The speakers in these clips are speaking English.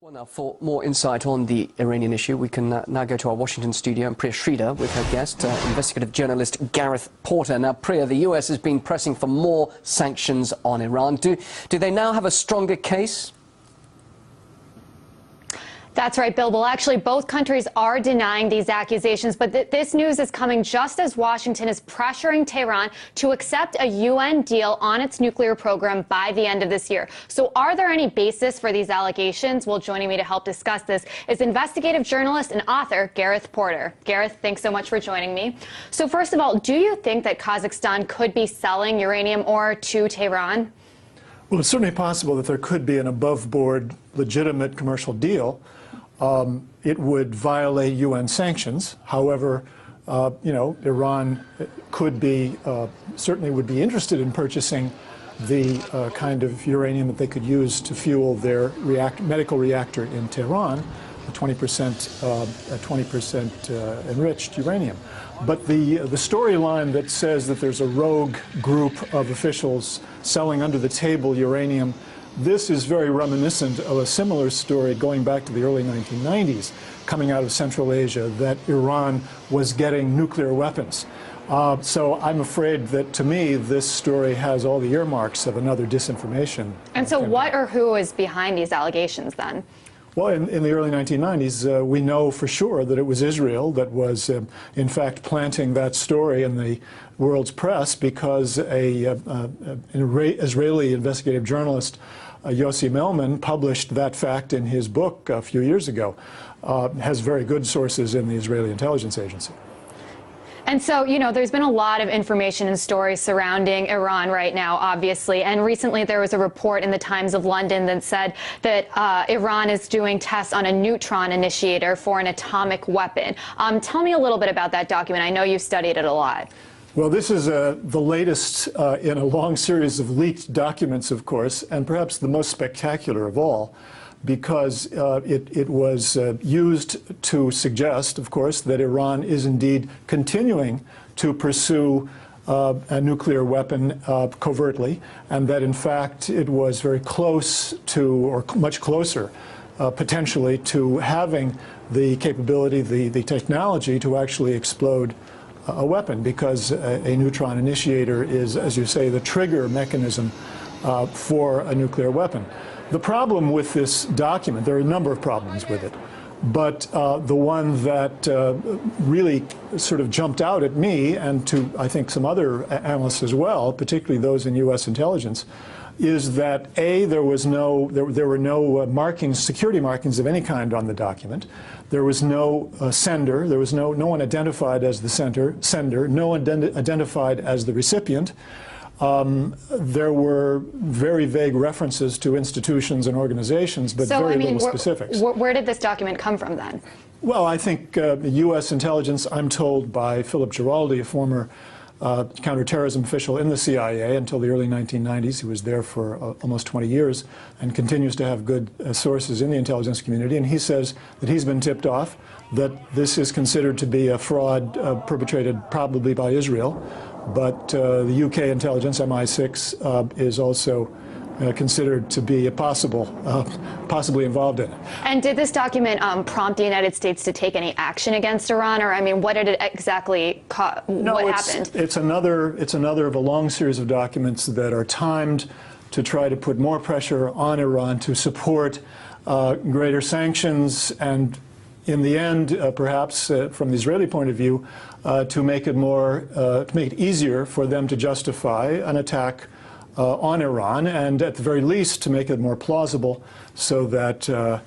Well, now, for more insight on the Iranian issue, we can now go to our Washington studio and Priya Sridhar with her guest, investigative journalist Gareth Porter. Now, Priya, the U.S. has been pressing for more sanctions on Iran. Do they now have a stronger case? That's right, Bill. Well, actually, both countries are denying these accusations, but this news is coming just as Washington is pressuring Tehran to accept a UN deal on its nuclear program by the end of this year. So are there any basis for these allegations? Well, joining me to help discuss this is investigative journalist and author Gareth Porter. Gareth, thanks so much for joining me. So first of all, do you think that Kazakhstan could be selling uranium ore to Tehran? Well, it's certainly possible that there could be an above-board, legitimate commercial deal. It would violate UN sanctions. However, Iran could be, certainly would be interested in purchasing the kind of uranium that they could use to fuel their medical reactor in Tehran, a 20% enriched uranium. But the storyline that says that there's a rogue group of officials selling under the table uranium, this is very reminiscent of a similar story going back to the early 1990s, coming out of Central Asia, that Iran was getting nuclear weapons. So I'm afraid that, to me, this story has all the earmarks of another disinformation. And so what or who is behind these allegations, then? Well, in the early 1990s, we know for sure that it was Israel that was, in fact, planting that story in the world's press, because an Israeli investigative journalist, Yossi Melman, published that fact in his book a few years ago. Has very good sources in the Israeli intelligence agency. And so, there's been a lot of information and stories surrounding Iran right now, obviously. And recently there was a report in the Times of London that said that Iran is doing tests on a neutron initiator for an atomic weapon. Tell me a little bit about that document. I know you've studied it a lot. Well, this is the latest in a long series of leaked documents, of course, and perhaps the most spectacular of all, because it was used to suggest, of course, that Iran is indeed continuing to pursue a nuclear weapon covertly, and that, in fact, it was very close to, or much closer, potentially, to having the capability, the technology to actually explode a weapon, because a neutron initiator is, as you say, the trigger mechanism for a nuclear weapon. The problem with this document, there are a number of problems with it, but the one that really sort of jumped out at me, and to, I think, some other analysts as well, particularly those in U.S. intelligence, is that A, there were no markings, security markings of any kind on the document. There was no sender. There was no one identified as the sender, no one identified as the recipient. There were very vague references to institutions and organizations, but very little specifics. Where did this document come from, then? Well, I think the U.S. intelligence, I'm told by Philip Giraldi, a former counterterrorism official in the CIA until the early 1990s. He was there for almost 20 years and continues to have good sources in the intelligence community. And he says that he's been tipped off that this is considered to be a fraud perpetrated probably by Israel. But the UK intelligence, MI6, is also considered to be possibly involved in it. And did this document prompt the United States to take any action against Iran, or what did it exactly what happened? It's another of a long series of documents that are timed to try to put more pressure on Iran to support greater sanctions, and in the end, perhaps from the Israeli point of view, to make it easier for them to justify an attack on Iran, and at the very least to make it more plausible, so that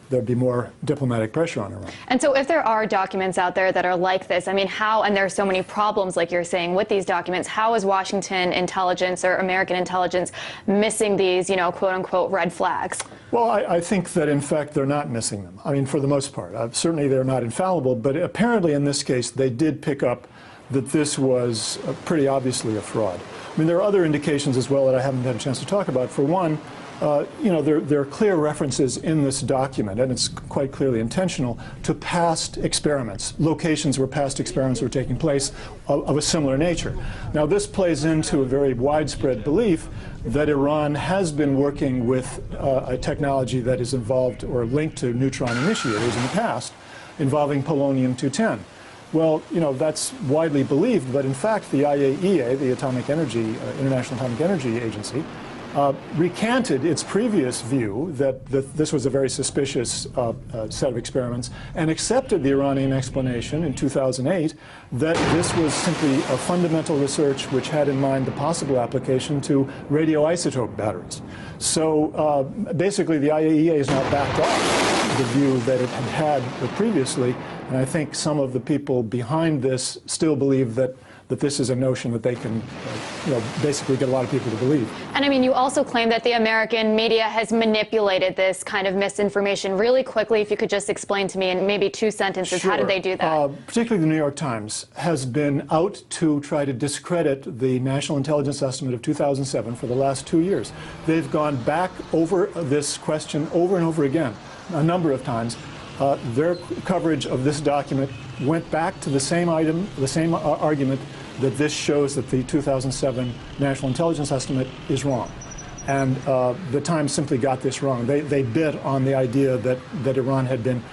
there'd be more diplomatic pressure on Iran. And so if there are documents out there that are like this, how, and there are so many problems, like you're saying, with these documents, how is Washington intelligence or American intelligence missing these, quote-unquote, red flags? Well, I think that, in fact, they're not missing them. For the most part. Certainly they're not infallible, but apparently in this case they did pick up that this was pretty obviously a fraud. There are other indications as well that I haven't had a chance to talk about. For one, there are clear references in this document, and it's quite clearly intentional, to past experiments, locations where past experiments were taking place of a similar nature. Now, this plays into a very widespread belief that Iran has been working with a technology that is involved or linked to neutron initiators in the past, involving polonium-210. Well, that's widely believed, but in fact, the IAEA, the International Atomic Energy Agency, recanted its previous view that this was a very suspicious set of experiments and accepted the Iranian explanation in 2008 that this was simply a fundamental research which had in mind the possible application to radioisotope batteries. So basically the IAEA has now backed off the view that it had previously, and I think some of the people behind this still believe that this is a notion that they can, basically get a lot of people to believe. And I mean, you also claim that the American media has manipulated this kind of misinformation. Really quickly, if you could just explain to me in maybe 2 sentences, Sure. how did they do that? Particularly the New York Times has been out to try to discredit the National Intelligence Estimate of 2007 for the last 2 years. They've gone back over this question over and over again, a number of times. Their coverage of this document went back to the same item, the same argument, that this shows that the 2007 National Intelligence Estimate is wrong. And the Times simply got this wrong. They bit on the idea that Iran had been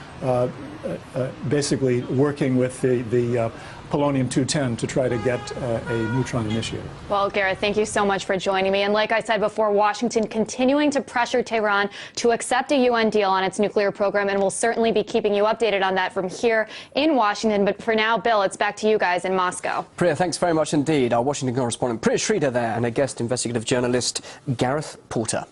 basically working with the polonium-210 to try to get a neutron initiator. Well, Gareth, thank you so much for joining me. And like I said before, Washington continuing to pressure Tehran to accept a UN deal on its nuclear program, and we'll certainly be keeping you updated on that from here in Washington. But for now, Bill, it's back to you guys in Moscow. Priya, thanks very much indeed. Our Washington correspondent Priya Sridhar there, and a guest investigative journalist, Gareth Porter.